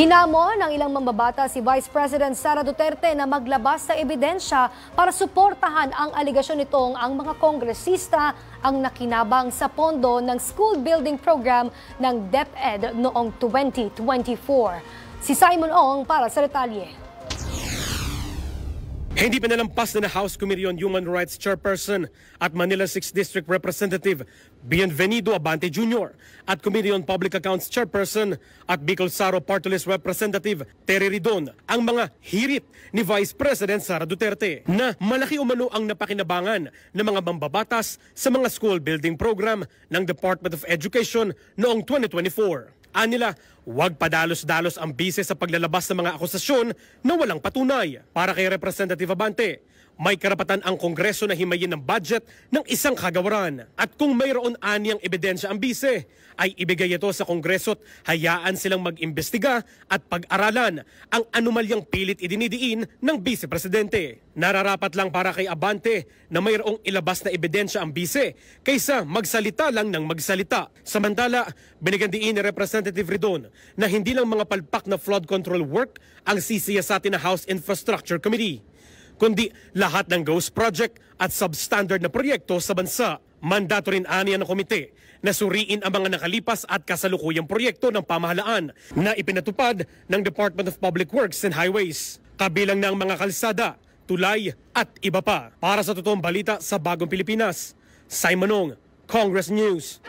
Hinamon ng ilang mambabata si Vice President Sara Duterte na maglabas ng ebidensya para suportahan ang aligasyon nitong ang mga kongresista ang nakinabang sa pondo ng school building program ng DepEd noong 2024. Si Simon Ong para sa detalye. Hindi pinalampas na House Committee on Human Rights Chairperson at Manila 6th District Representative Bienvenido Abante Jr. at Committee on Public Accounts Chairperson at Bicol Saro Party List Representative Terry Ridon ang mga hirit ni Vice President Sara Duterte na malaki umano ang napakinabangan ng mga mambabatas sa mga school building program ng Department of Education noong 2024. Anila, huwag padalos-dalos ang bise sa paglalabas ng mga akusasyon na walang patunay. Para kay Representative Abante, may karapatan ang Kongreso na himayin ng budget ng isang kagawaran. At kung mayroon aniyang ebidensya ang bise, ay ibigay ito sa Kongreso at hayaan silang mag-imbestiga at pag-aralan ang anomalyang pilit idinidiin ng Vice Presidente. Nararapat lang para kay Abante na mayroong ilabas na ebidensya ang bise kaysa magsalita lang ng magsalita. Samantala, binigyan diin ni Representative Ridon na hindi lang mga palpak na flood control work ang sisiyasatin ng House Infrastructure Committee, kundi lahat ng ghost project at substandard na proyekto sa bansa. Mandato rin aniya ng komite na suriin ang mga nakalipas at kasalukuyang proyekto ng pamahalaan na ipinatupad ng Department of Public Works and Highways. Kabilang ng mga kalsada, tulay at iba pa. Para sa totoong balita sa Bagong Pilipinas, Simon Ong, Congress News.